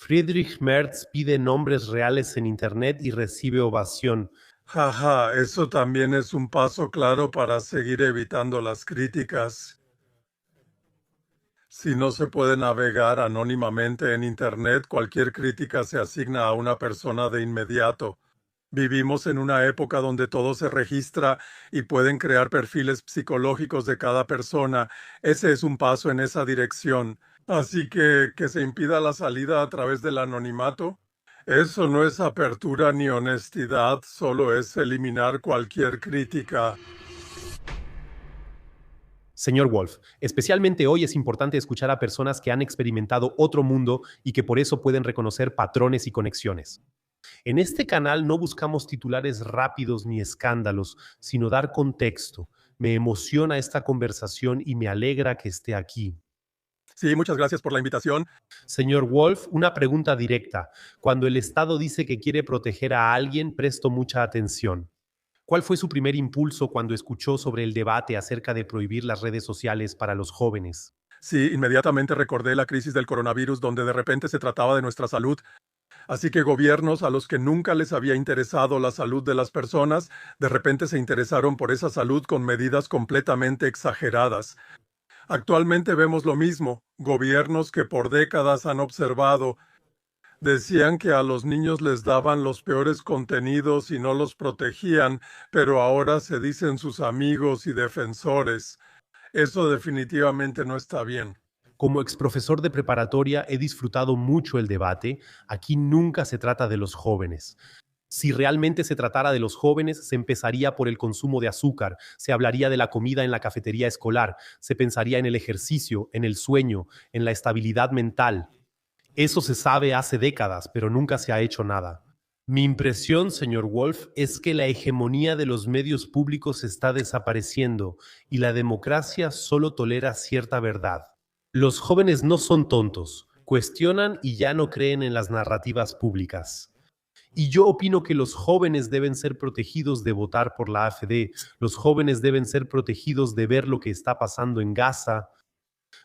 Friedrich Merz pide nombres reales en Internet y recibe ovación. Jaja, eso también es un paso claro para seguir evitando las críticas. Si no se puede navegar anónimamente en Internet, cualquier crítica se asigna a una persona de inmediato. Vivimos en una época donde todo se registra y pueden crear perfiles psicológicos de cada persona. Ese es un paso en esa dirección. Así que se impida la salida a través del anonimato. Eso no es apertura ni honestidad, solo es eliminar cualquier crítica. Señor Wolf, especialmente hoy es importante escuchar a personas que han experimentado otro mundo y que por eso pueden reconocer patrones y conexiones. En este canal no buscamos titulares rápidos ni escándalos, sino dar contexto. Me emociona esta conversación y me alegra que esté aquí. Sí, muchas gracias por la invitación. Señor Wolf, una pregunta directa. Cuando el Estado dice que quiere proteger a alguien, presto mucha atención. ¿Cuál fue su primer impulso cuando escuchó sobre el debate acerca de prohibir las redes sociales para los jóvenes? Sí, inmediatamente recordé la crisis del coronavirus donde de repente se trataba de nuestra salud. Así que gobiernos a los que nunca les había interesado la salud de las personas, de repente se interesaron por esa salud con medidas completamente exageradas. Actualmente vemos lo mismo. Gobiernos que por décadas han observado, decían que a los niños les daban los peores contenidos y no los protegían, pero ahora se dicen sus amigos y defensores. Eso definitivamente no está bien. Como exprofesor de preparatoria he disfrutado mucho el debate. Aquí nunca se trata de los jóvenes. Si realmente se tratara de los jóvenes, se empezaría por el consumo de azúcar, se hablaría de la comida en la cafetería escolar, se pensaría en el ejercicio, en el sueño, en la estabilidad mental. Eso se sabe hace décadas, pero nunca se ha hecho nada. Mi impresión, señor Wolf, es que la hegemonía de los medios públicos está desapareciendo y la democracia solo tolera cierta verdad. Los jóvenes no son tontos, cuestionan y ya no creen en las narrativas públicas. Y yo opino que los jóvenes deben ser protegidos de votar por la AfD, los jóvenes deben ser protegidos de ver lo que está pasando en Gaza,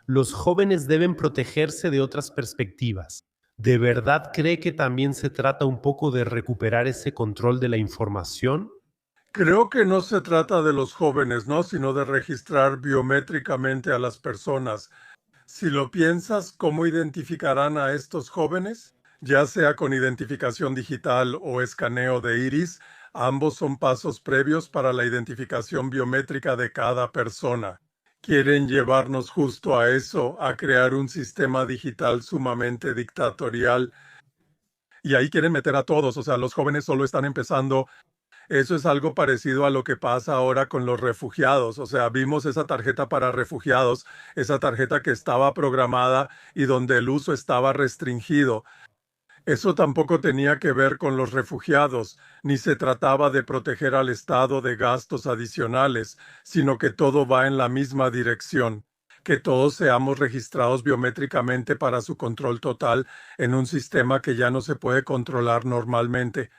los jóvenes deben protegerse de otras perspectivas. ¿De verdad cree que también se trata un poco de recuperar ese control de la información? Creo que no se trata de los jóvenes, ¿no? Sino de registrar biométricamente a las personas. Si lo piensas, ¿cómo identificarán a estos jóvenes? Ya sea con identificación digital o escaneo de iris, ambos son pasos previos para la identificación biométrica de cada persona. Quieren llevarnos justo a eso, a crear un sistema digital sumamente dictatorial. Y ahí quieren meter a todos, o sea, los jóvenes solo están empezando. Eso es algo parecido a lo que pasa ahora con los refugiados. O sea, vimos esa tarjeta para refugiados, esa tarjeta que estaba programada y donde el uso estaba restringido. Eso tampoco tenía que ver con los refugiados, ni se trataba de proteger al Estado de gastos adicionales, sino que todo va en la misma dirección, que todos seamos registrados biométricamente para su control total en un sistema que ya no se puede controlar normalmente.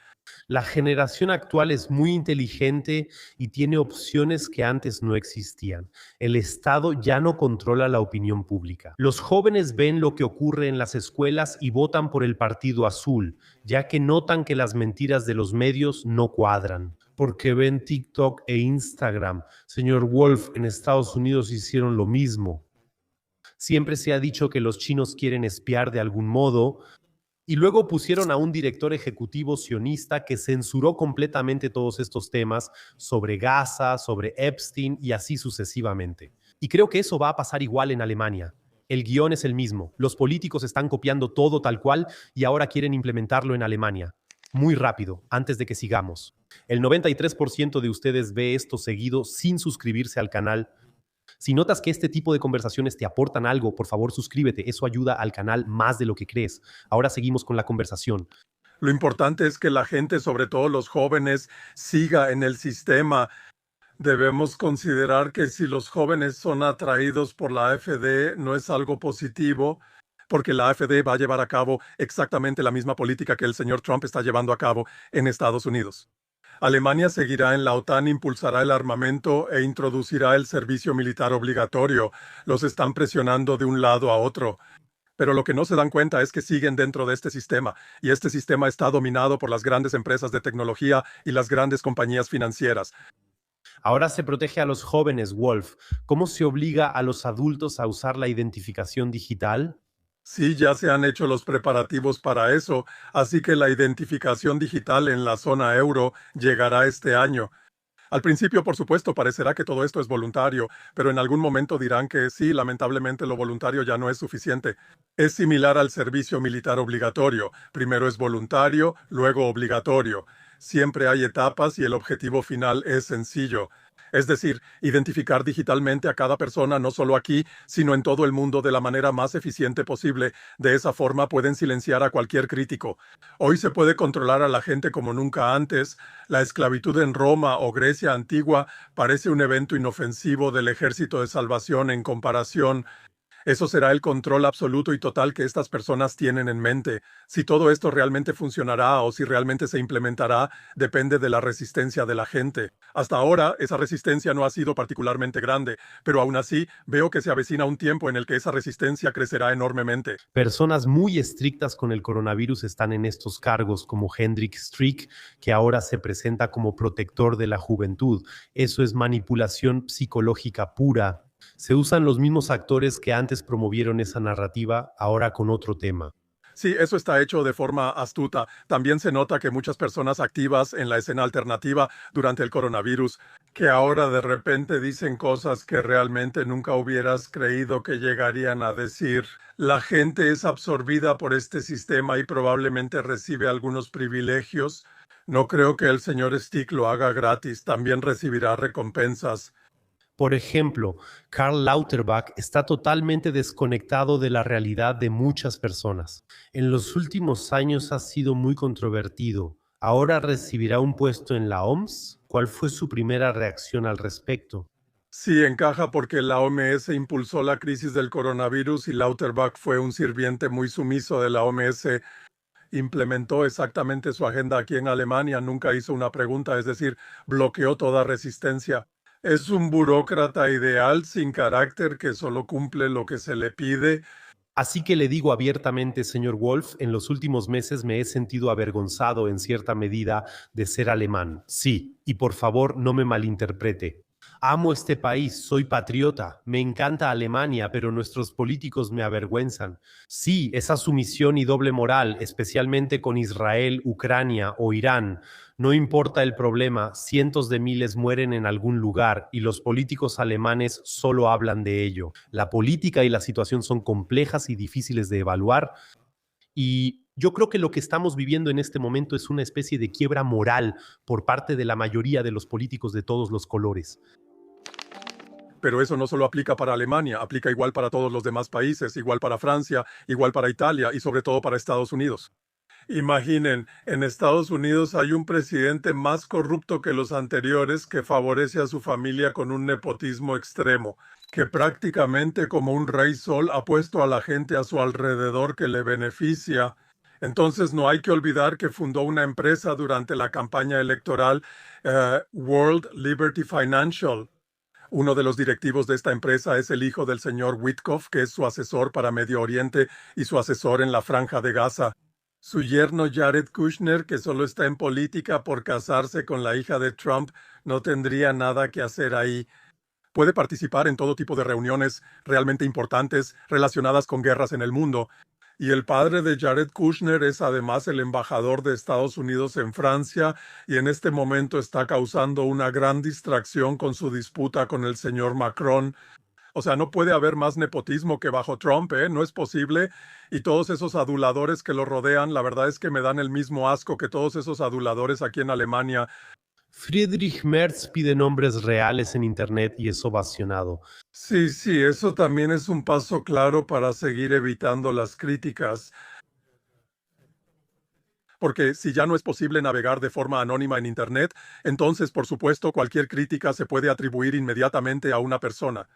La generación actual es muy inteligente y tiene opciones que antes no existían. El Estado ya no controla la opinión pública. Los jóvenes ven lo que ocurre en las escuelas y votan por el partido azul, ya que notan que las mentiras de los medios no cuadran. Porque ven TikTok e Instagram. Señor Wolf, en Estados Unidos hicieron lo mismo. Siempre se ha dicho que los chinos quieren espiar de algún modo, y luego pusieron a un director ejecutivo sionista que censuró completamente todos estos temas sobre Gaza, sobre Epstein y así sucesivamente. Y creo que eso va a pasar igual en Alemania. El guión es el mismo. Los políticos están copiando todo tal cual y ahora quieren implementarlo en Alemania. Muy rápido, antes de que sigamos. El 93% de ustedes ve esto seguido sin suscribirse al canal. Si notas que este tipo de conversaciones te aportan algo, por favor suscríbete, eso ayuda al canal más de lo que crees. Ahora seguimos con la conversación. Lo importante es que la gente, sobre todo los jóvenes, siga en el sistema. Debemos considerar que si los jóvenes son atraídos por la AfD, no es algo positivo, porque la AfD va a llevar a cabo exactamente la misma política que el señor Trump está llevando a cabo en Estados Unidos. Alemania seguirá en la OTAN, impulsará el armamento e introducirá el servicio militar obligatorio. Los están presionando de un lado a otro. Pero lo que no se dan cuenta es que siguen dentro de este sistema, y este sistema está dominado por las grandes empresas de tecnología y las grandes compañías financieras. Ahora se protege a los jóvenes, Wolf. ¿Cómo se obliga a los adultos a usar la identificación digital? Sí, ya se han hecho los preparativos para eso, así que la identificación digital en la zona euro llegará este año. Al principio, por supuesto, parecerá que todo esto es voluntario, pero en algún momento dirán que sí, lamentablemente lo voluntario ya no es suficiente. Es similar al servicio militar obligatorio. Primero es voluntario, luego obligatorio. Siempre hay etapas y el objetivo final es sencillo. Es decir, identificar digitalmente a cada persona no solo aquí, sino en todo el mundo de la manera más eficiente posible. De esa forma pueden silenciar a cualquier crítico. Hoy se puede controlar a la gente como nunca antes. La esclavitud en Roma o Grecia antigua parece un evento inofensivo del Ejército de Salvación en comparación. Eso será el control absoluto y total que estas personas tienen en mente. Si todo esto realmente funcionará o si realmente se implementará, depende de la resistencia de la gente. Hasta ahora, esa resistencia no ha sido particularmente grande, pero aún así veo que se avecina un tiempo en el que esa resistencia crecerá enormemente. Personas muy estrictas con el coronavirus están en estos cargos, como Hendrik Streeck, que ahora se presenta como protector de la juventud. Eso es manipulación psicológica pura. Se usan los mismos actores que antes promovieron esa narrativa, ahora con otro tema. Sí, eso está hecho de forma astuta. También se nota que muchas personas activas en la escena alternativa durante el coronavirus, que ahora de repente dicen cosas que realmente nunca hubieras creído que llegarían a decir. La gente es absorbida por este sistema y probablemente recibe algunos privilegios. No creo que el señor Stick lo haga gratis, también recibirá recompensas. Por ejemplo, Karl Lauterbach está totalmente desconectado de la realidad de muchas personas. En los últimos años ha sido muy controvertido. ¿Ahora recibirá un puesto en la OMS? ¿Cuál fue su primera reacción al respecto? Sí, encaja porque la OMS impulsó la crisis del coronavirus y Lauterbach fue un sirviente muy sumiso de la OMS. Implementó exactamente su agenda aquí en Alemania, nunca hizo una pregunta, es decir, bloqueó toda resistencia. Es un burócrata ideal sin carácter que solo cumple lo que se le pide. Así que le digo abiertamente, señor Wolf, en los últimos meses me he sentido avergonzado en cierta medida de ser alemán. Sí, y por favor no me malinterprete. Amo este país, soy patriota, me encanta Alemania, pero nuestros políticos me avergüenzan. Sí, esa sumisión y doble moral, especialmente con Israel, Ucrania o Irán. No importa el problema, cientos de miles mueren en algún lugar y los políticos alemanes solo hablan de ello. La política y la situación son complejas y difíciles de evaluar y yo creo que lo que estamos viviendo en este momento es una especie de quiebra moral por parte de la mayoría de los políticos de todos los colores. Pero eso no solo aplica para Alemania, aplica igual para todos los demás países, igual para Francia, igual para Italia y sobre todo para Estados Unidos. Imaginen, en Estados Unidos hay un presidente más corrupto que los anteriores que favorece a su familia con un nepotismo extremo, que prácticamente como un rey sol ha puesto a la gente a su alrededor que le beneficia. Entonces no hay que olvidar que fundó una empresa durante la campaña electoral, World Liberty Financial. Uno de los directivos de esta empresa es el hijo del señor Witkoff, que es su asesor para Medio Oriente y su asesor en la Franja de Gaza. Su yerno Jared Kushner, que solo está en política por casarse con la hija de Trump, no tendría nada que hacer ahí. Puede participar en todo tipo de reuniones realmente importantes relacionadas con guerras en el mundo. Y el padre de Jared Kushner es además el embajador de Estados Unidos en Francia y en este momento está causando una gran distracción con su disputa con el señor Macron. O sea, no puede haber más nepotismo que bajo Trump, ¿eh? No es posible. Y todos esos aduladores que lo rodean, la verdad es que me dan el mismo asco que todos esos aduladores aquí en Alemania. Friedrich Merz pide nombres reales en Internet y es ovacionado. Sí, sí, eso también es un paso claro para seguir evitando las críticas. Porque si ya no es posible navegar de forma anónima en Internet, entonces, por supuesto, cualquier crítica se puede atribuir inmediatamente a una persona.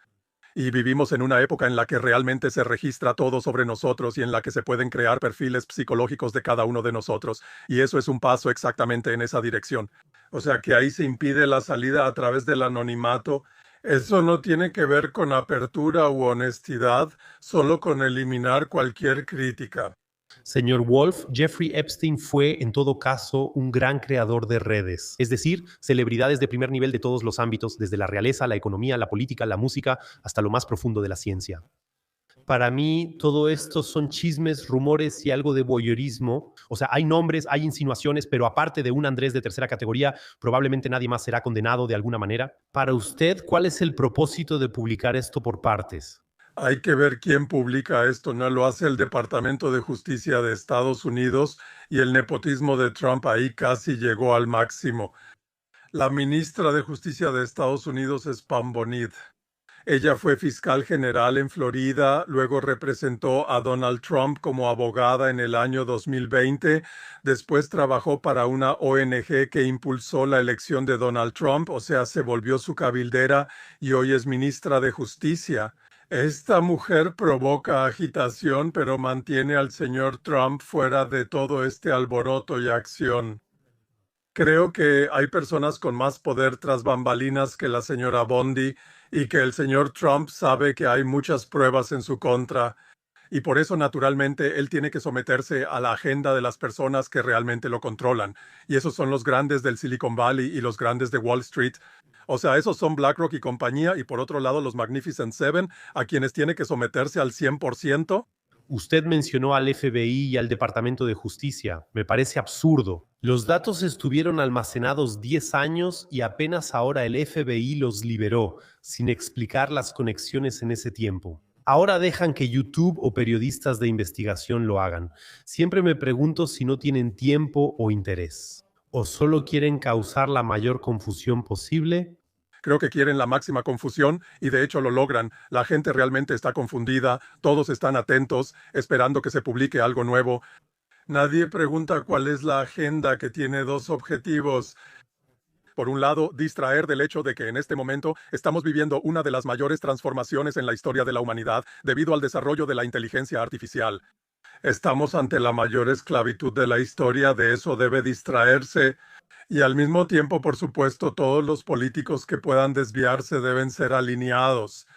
Y vivimos en una época en la que realmente se registra todo sobre nosotros y en la que se pueden crear perfiles psicológicos de cada uno de nosotros. Y eso es un paso exactamente en esa dirección. O sea que ahí se impide la salida a través del anonimato. Eso no tiene que ver con apertura u honestidad, solo con eliminar cualquier crítica. Señor Wolf, Jeffrey Epstein fue, en todo caso, un gran creador de redes, es decir, celebridades de primer nivel de todos los ámbitos, desde la realeza, la economía, la política, la música, hasta lo más profundo de la ciencia. Para mí, todo esto son chismes, rumores y algo de voyeurismo. O sea, hay nombres, hay insinuaciones, pero aparte de un Andrés de tercera categoría, probablemente nadie más será condenado de alguna manera. Para usted, ¿cuál es el propósito de publicar esto por partes? Hay que ver quién publica esto, ¿no? Lo hace el Departamento de Justicia de Estados Unidos y el nepotismo de Trump ahí casi llegó al máximo. La ministra de Justicia de Estados Unidos es Pam Bonet. Ella fue fiscal general en Florida, luego representó a Donald Trump como abogada en el año 2020, después trabajó para una ONG que impulsó la elección de Donald Trump, o sea, se volvió su cabildera y hoy es ministra de Justicia. Esta mujer provoca agitación, pero mantiene al señor Trump fuera de todo este alboroto y acción. Creo que hay personas con más poder tras bambalinas que la señora Bondi y que el señor Trump sabe que hay muchas pruebas en su contra y por eso naturalmente él tiene que someterse a la agenda de las personas que realmente lo controlan. Y esos son los grandes del Silicon Valley y los grandes de Wall Street. O sea, esos son BlackRock y compañía y por otro lado los Magnificent Seven a quienes tiene que someterse al 100%. Usted mencionó al FBI y al Departamento de Justicia. Me parece absurdo. Los datos estuvieron almacenados 10 años y apenas ahora el FBI los liberó, sin explicar las conexiones en ese tiempo. Ahora dejan que YouTube o periodistas de investigación lo hagan. Siempre me pregunto si no tienen tiempo o interés. ¿O solo quieren causar la mayor confusión posible? Creo que quieren la máxima confusión y de hecho lo logran. La gente realmente está confundida, todos están atentos, esperando que se publique algo nuevo. Nadie pregunta cuál es la agenda que tiene dos objetivos. Por un lado, distraer del hecho de que en este momento estamos viviendo una de las mayores transformaciones en la historia de la humanidad debido al desarrollo de la inteligencia artificial. Estamos ante la mayor esclavitud de la historia, de eso debe distraerse. Y al mismo tiempo, por supuesto, todos los políticos que puedan desviarse deben ser alineados.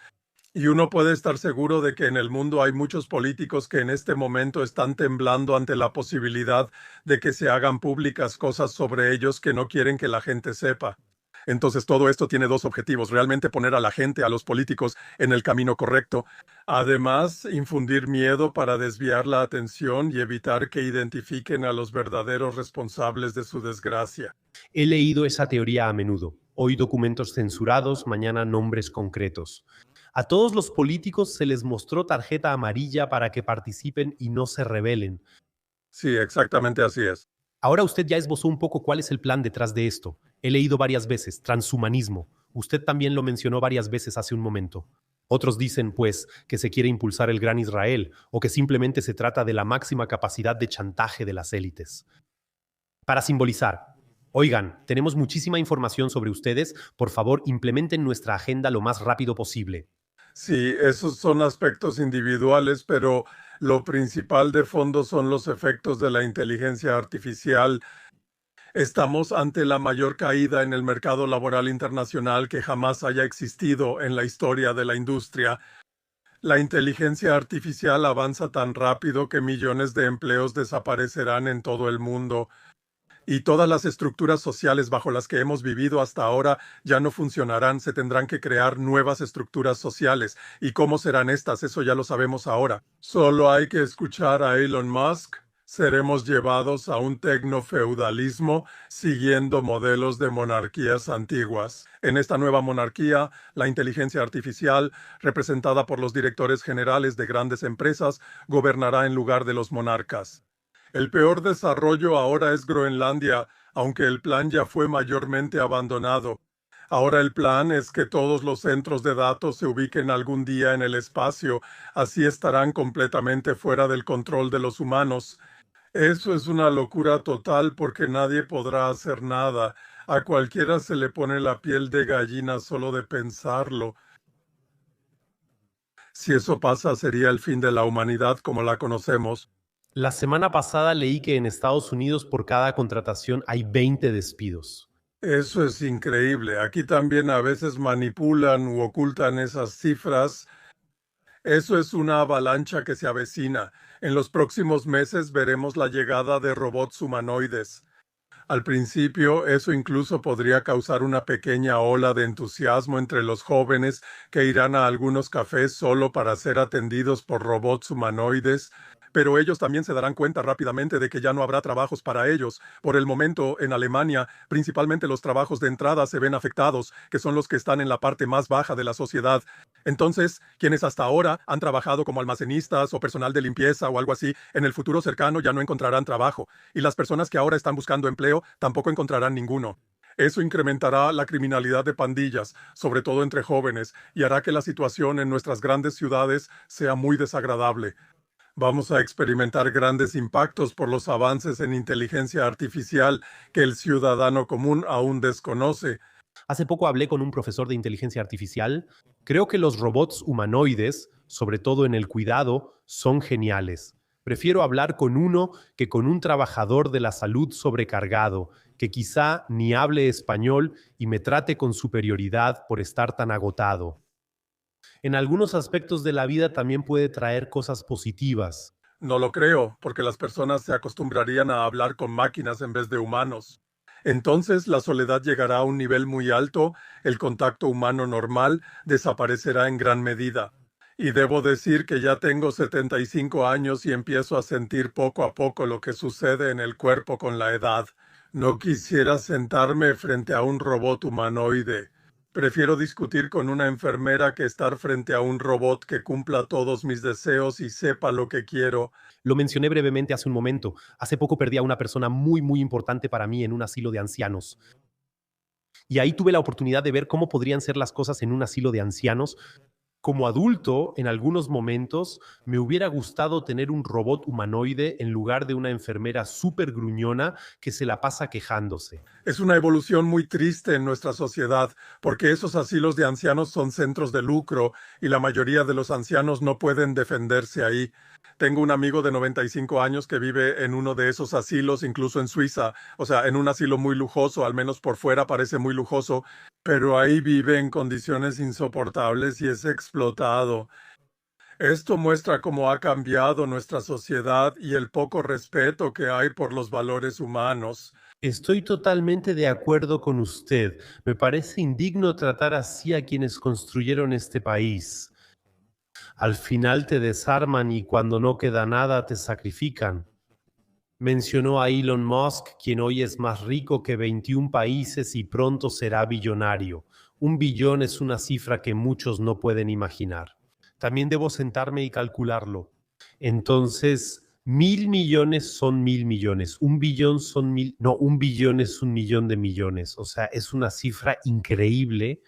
Y uno puede estar seguro de que en el mundo hay muchos políticos que en este momento están temblando ante la posibilidad de que se hagan públicas cosas sobre ellos que no quieren que la gente sepa. Entonces todo esto tiene dos objetivos: realmente poner a la gente, a los políticos, en el camino correcto. Además, infundir miedo para desviar la atención y evitar que identifiquen a los verdaderos responsables de su desgracia. He leído esa teoría a menudo. Hoy documentos censurados, mañana nombres concretos. A todos los políticos se les mostró tarjeta amarilla para que participen y no se rebelen. Sí, exactamente así es. Ahora usted ya esbozó un poco cuál es el plan detrás de esto. He leído varias veces, transhumanismo. Usted también lo mencionó varias veces hace un momento. Otros dicen, pues, que se quiere impulsar el Gran Israel o que simplemente se trata de la máxima capacidad de chantaje de las élites. Para simbolizar, oigan, tenemos muchísima información sobre ustedes, por favor implementen nuestra agenda lo más rápido posible. Sí, esos son aspectos individuales, pero lo principal de fondo son los efectos de la inteligencia artificial. Estamos ante la mayor caída en el mercado laboral internacional que jamás haya existido en la historia de la industria. La inteligencia artificial avanza tan rápido que millones de empleos desaparecerán en todo el mundo. Y todas las estructuras sociales bajo las que hemos vivido hasta ahora ya no funcionarán, se tendrán que crear nuevas estructuras sociales. ¿Y cómo serán estas? Eso ya lo sabemos ahora. Solo hay que escuchar a Elon Musk. Seremos llevados a un tecnofeudalismo siguiendo modelos de monarquías antiguas. En esta nueva monarquía, la inteligencia artificial, representada por los directores generales de grandes empresas, gobernará en lugar de los monarcas. El peor desarrollo ahora es Groenlandia, aunque el plan ya fue mayormente abandonado. Ahora el plan es que todos los centros de datos se ubiquen algún día en el espacio, así estarán completamente fuera del control de los humanos. Eso es una locura total porque nadie podrá hacer nada. A cualquiera se le pone la piel de gallina solo de pensarlo. Si eso pasa, sería el fin de la humanidad como la conocemos. La semana pasada leí que en Estados Unidos por cada contratación hay 20 despidos. Eso es increíble. Aquí también a veces manipulan u ocultan esas cifras. Eso es una avalancha que se avecina. En los próximos meses veremos la llegada de robots humanoides. Al principio, eso incluso podría causar una pequeña ola de entusiasmo entre los jóvenes que irán a algunos cafés solo para ser atendidos por robots humanoides, pero ellos también se darán cuenta rápidamente de que ya no habrá trabajos para ellos. Por el momento, en Alemania, principalmente los trabajos de entrada se ven afectados, que son los que están en la parte más baja de la sociedad. Entonces, quienes hasta ahora han trabajado como almacenistas o personal de limpieza o algo así, en el futuro cercano ya no encontrarán trabajo, y las personas que ahora están buscando empleo tampoco encontrarán ninguno. Eso incrementará la criminalidad de pandillas, sobre todo entre jóvenes, y hará que la situación en nuestras grandes ciudades sea muy desagradable. Vamos a experimentar grandes impactos por los avances en inteligencia artificial que el ciudadano común aún desconoce. Hace poco hablé con un profesor de inteligencia artificial. Creo que los robots humanoides, sobre todo en el cuidado, son geniales. Prefiero hablar con uno que con un trabajador de la salud sobrecargado, que quizá ni hable español y me trate con superioridad por estar tan agotado. En algunos aspectos de la vida también puede traer cosas positivas. No lo creo, porque las personas se acostumbrarían a hablar con máquinas en vez de humanos. Entonces la soledad llegará a un nivel muy alto, el contacto humano normal desaparecerá en gran medida. Y debo decir que ya tengo 75 años y empiezo a sentir poco a poco lo que sucede en el cuerpo con la edad. No quisiera sentarme frente a un robot humanoide. Prefiero discutir con una enfermera que estar frente a un robot que cumpla todos mis deseos y sepa lo que quiero. Lo mencioné brevemente hace un momento. Hace poco perdí a una persona muy, muy importante para mí en un asilo de ancianos. Y ahí tuve la oportunidad de ver cómo podrían ser las cosas en un asilo de ancianos. Como adulto, en algunos momentos, me hubiera gustado tener un robot humanoide en lugar de una enfermera súper gruñona que se la pasa quejándose. Es una evolución muy triste en nuestra sociedad, porque esos asilos de ancianos son centros de lucro y la mayoría de los ancianos no pueden defenderse ahí. Tengo un amigo de 95 años que vive en uno de esos asilos, incluso en Suiza, o sea, en un asilo muy lujoso, al menos por fuera parece muy lujoso, pero ahí vive en condiciones insoportables y es explotado. Esto muestra cómo ha cambiado nuestra sociedad y el poco respeto que hay por los valores humanos. Estoy totalmente de acuerdo con usted. Me parece indigno tratar así a quienes construyeron este país. Al final te desarman y cuando no queda nada te sacrifican. Mencionó a Elon Musk, quien hoy es más rico que 21 países y pronto será billonario. 1 billón es una cifra que muchos no pueden imaginar. También debo sentarme y calcularlo. Entonces, 1.000 millones son 1.000 millones. 1 billón son mil, no, 1 billón es 1 millón de millones. O sea, es una cifra increíble.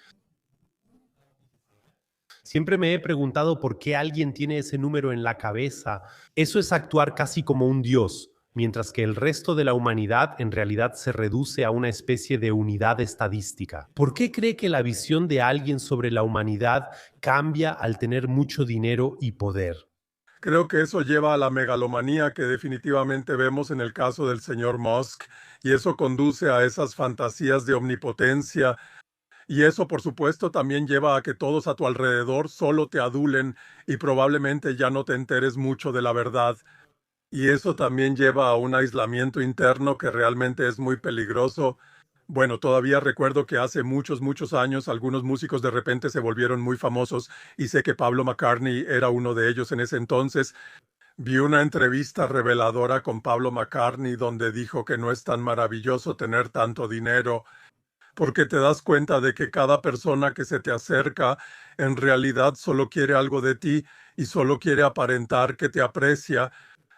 Siempre me he preguntado por qué alguien tiene ese número en la cabeza. Eso es actuar casi como un dios, mientras que el resto de la humanidad en realidad se reduce a una especie de unidad estadística. ¿Por qué cree que la visión de alguien sobre la humanidad cambia al tener mucho dinero y poder? Creo que eso lleva a la megalomanía que definitivamente vemos en el caso del señor Musk, y eso conduce a esas fantasías de omnipotencia, y eso por supuesto también lleva a que todos a tu alrededor solo te adulen y probablemente ya no te enteres mucho de la verdad. Y eso también lleva a un aislamiento interno que realmente es muy peligroso. Bueno, todavía recuerdo que hace muchos, muchos años algunos músicos de repente se volvieron muy famosos y sé que Pablo McCartney era uno de ellos en ese entonces. Vi una entrevista reveladora con Pablo McCartney donde dijo que no es tan maravilloso tener tanto dinero, porque te das cuenta de que cada persona que se te acerca en realidad solo quiere algo de ti y solo quiere aparentar que te aprecia.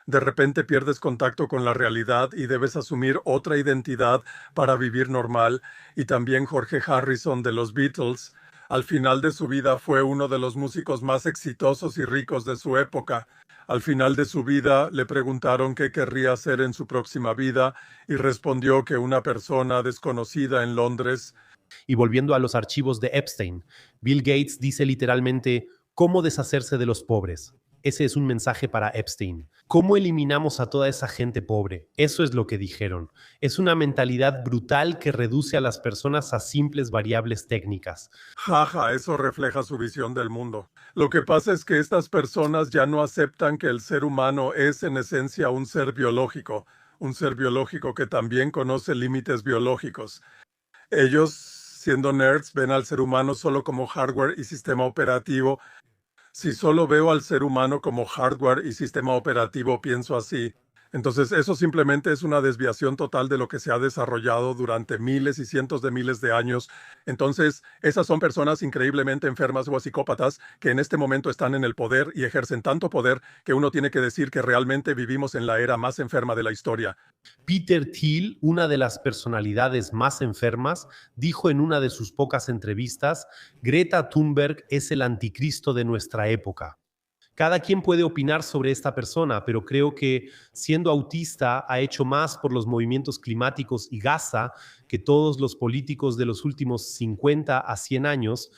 De repente pierdes contacto con la realidad y debes asumir otra identidad para vivir normal. Y también Jorge Harrison de los Beatles, al final de su vida fue uno de los músicos más exitosos y ricos de su época. Al final de su vida le preguntaron qué querría hacer en su próxima vida y respondió que una persona desconocida en Londres. Y volviendo a los archivos de Epstein, Bill Gates dice literalmente, ¿cómo deshacerse de los pobres? Ese es un mensaje para Epstein. ¿Cómo eliminamos a toda esa gente pobre? Eso es lo que dijeron. Es una mentalidad brutal que reduce a las personas a simples variables técnicas. Jaja, eso refleja su visión del mundo. Lo que pasa es que estas personas ya no aceptan que el ser humano es en esencia un ser biológico que también conoce límites biológicos. Ellos, siendo nerds, ven al ser humano solo como hardware y sistema operativo. Si solo veo al ser humano como hardware y sistema operativo, pienso así. Entonces, eso simplemente es una desviación total de lo que se ha desarrollado durante miles y cientos de miles de años. Entonces, esas son personas increíblemente enfermas o psicópatas que en este momento están en el poder y ejercen tanto poder que uno tiene que decir que realmente vivimos en la era más enferma de la historia. Peter Thiel, una de las personalidades más enfermas, dijo en una de sus pocas entrevistas, Greta Thunberg es el anticristo de nuestra época. Cada quien puede opinar sobre esta persona, pero creo que siendo autista ha hecho más por los movimientos climáticos y Gaza que todos los políticos de los últimos 50 a 100 años.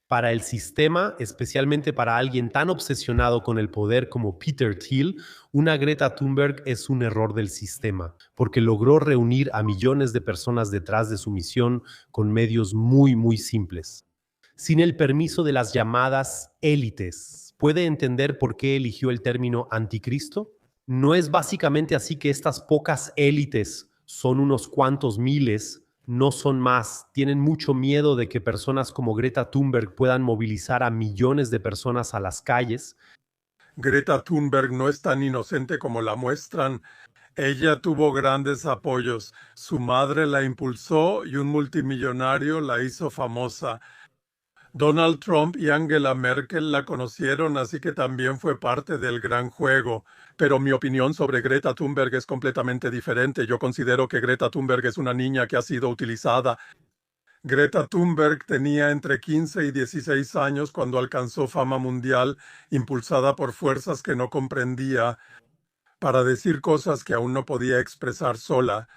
Para el sistema, especialmente para alguien tan obsesionado con el poder como Peter Thiel, una Greta Thunberg es un error del sistema, porque logró reunir a millones de personas detrás de su misión con medios muy simples. Sin el permiso de las llamadas élites, ¿puede entender por qué eligió el término anticristo? ¿No es básicamente así que estas pocas élites son unos cuantos miles, no son más? Tienen mucho miedo de que personas como Greta Thunberg puedan movilizar a millones de personas a las calles. Greta Thunberg no es tan inocente como la muestran. Ella tuvo grandes apoyos. Su madre la impulsó y un multimillonario la hizo famosa. Donald Trump y Angela Merkel la conocieron, así que también fue parte del gran juego. Pero mi opinión sobre Greta Thunberg es completamente diferente. Yo considero que Greta Thunberg es una niña que ha sido utilizada. Greta Thunberg tenía entre 15 y 16 años cuando alcanzó fama mundial, impulsada por fuerzas que no comprendía, para decir cosas que aún no podía expresar sola.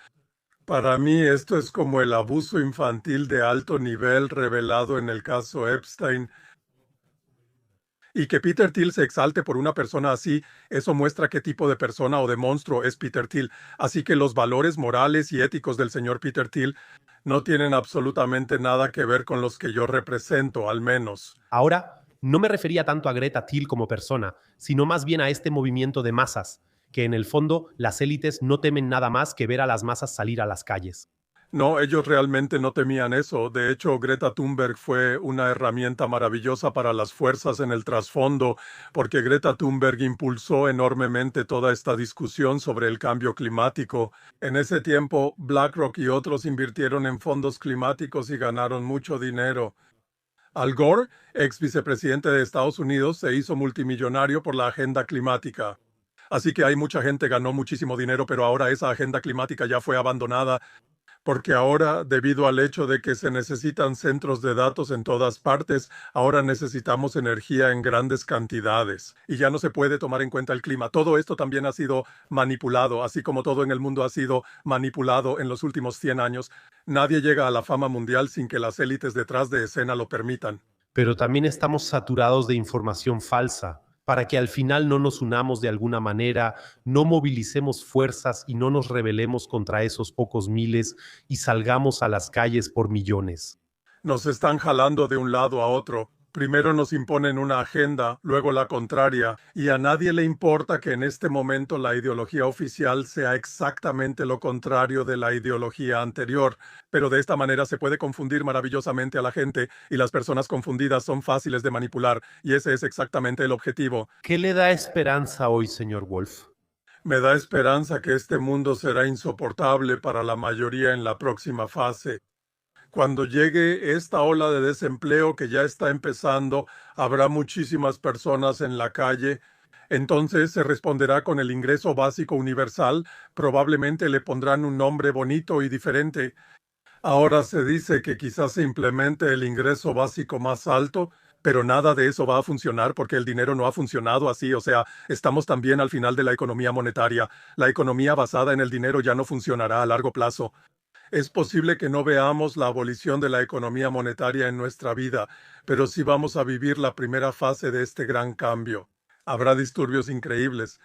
Para mí esto es como el abuso infantil de alto nivel revelado en el caso Epstein. Y que Peter Thiel se exalte por una persona así, eso muestra qué tipo de persona o de monstruo es Peter Thiel. Así que los valores morales y éticos del señor Peter Thiel no tienen absolutamente nada que ver con los que yo represento, al menos. Ahora, no me refería tanto a Greta Thiel como persona, sino más bien a este movimiento de masas, que en el fondo las élites no temen nada más que ver a las masas salir a las calles. No, ellos realmente no temían eso. De hecho, Greta Thunberg fue una herramienta maravillosa para las fuerzas en el trasfondo, porque Greta Thunberg impulsó enormemente toda esta discusión sobre el cambio climático. En ese tiempo, BlackRock y otros invirtieron en fondos climáticos y ganaron mucho dinero. Al Gore, ex vicepresidente de Estados Unidos, se hizo multimillonario por la agenda climática. Así que hay mucha gente ganó muchísimo dinero, pero ahora esa agenda climática ya fue abandonada porque ahora, debido al hecho de que se necesitan centros de datos en todas partes, ahora necesitamos energía en grandes cantidades y ya no se puede tomar en cuenta el clima. Todo esto también ha sido manipulado, así como todo en el mundo ha sido manipulado en los últimos 100 años. Nadie llega a la fama mundial sin que las élites detrás de escena lo permitan. Pero también estamos saturados de información falsa, para que al final no nos unamos de alguna manera, no movilicemos fuerzas y no nos rebelemos contra esos pocos miles y salgamos a las calles por millones. Nos están jalando de un lado a otro. Primero nos imponen una agenda, luego la contraria, y a nadie le importa que en este momento la ideología oficial sea exactamente lo contrario de la ideología anterior. Pero de esta manera se puede confundir maravillosamente a la gente, y las personas confundidas son fáciles de manipular, y ese es exactamente el objetivo. ¿Qué le da esperanza hoy, señor Wolf? Me da esperanza que este mundo será insoportable para la mayoría en la próxima fase. Cuando llegue esta ola de desempleo que ya está empezando, habrá muchísimas personas en la calle. Entonces se responderá con el ingreso básico universal. Probablemente le pondrán un nombre bonito y diferente. Ahora se dice que quizás se implemente el ingreso básico más alto, pero nada de eso va a funcionar porque el dinero no ha funcionado así. O sea, estamos también al final de la economía monetaria. La economía basada en el dinero ya no funcionará a largo plazo. Es posible que no veamos la abolición de la economía monetaria en nuestra vida, pero sí vamos a vivir la primera fase de este gran cambio. Habrá disturbios increíbles.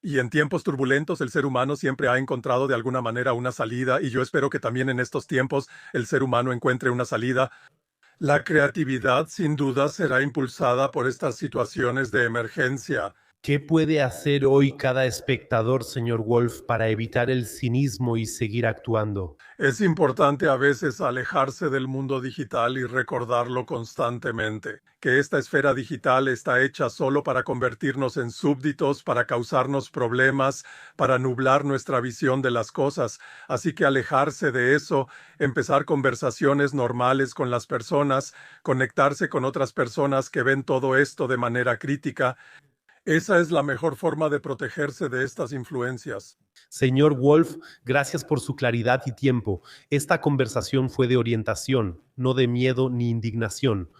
Y en tiempos turbulentos el ser humano siempre ha encontrado de alguna manera una salida, y yo espero que también en estos tiempos el ser humano encuentre una salida. La creatividad sin duda será impulsada por estas situaciones de emergencia. ¿Qué puede hacer hoy cada espectador, señor Wolf, para evitar el cinismo y seguir actuando? Es importante a veces alejarse del mundo digital y recordarlo constantemente, que esta esfera digital está hecha solo para convertirnos en súbditos, para causarnos problemas, para nublar nuestra visión de las cosas. Así que alejarse de eso, empezar conversaciones normales con las personas, conectarse con otras personas que ven todo esto de manera crítica. Esa es la mejor forma de protegerse de estas influencias. Señor Wolf, gracias por su claridad y tiempo. Esta conversación fue de orientación, no de miedo ni indignación.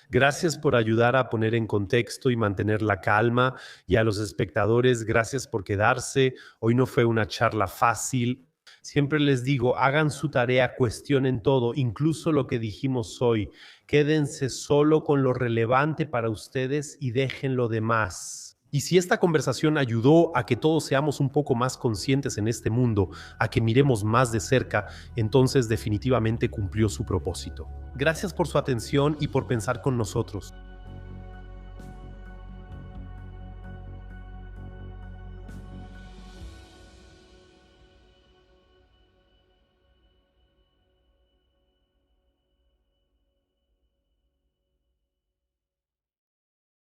Gracias por ayudar a poner en contexto y mantener la calma. Y a los espectadores, gracias por quedarse. Hoy no fue una charla fácil. Siempre les digo, hagan su tarea, cuestionen todo, incluso lo que dijimos hoy. Quédense solo con lo relevante para ustedes y dejen lo demás. Y si esta conversación ayudó a que todos seamos un poco más conscientes en este mundo, a que miremos más de cerca, entonces definitivamente cumplió su propósito. Gracias por su atención y por pensar con nosotros.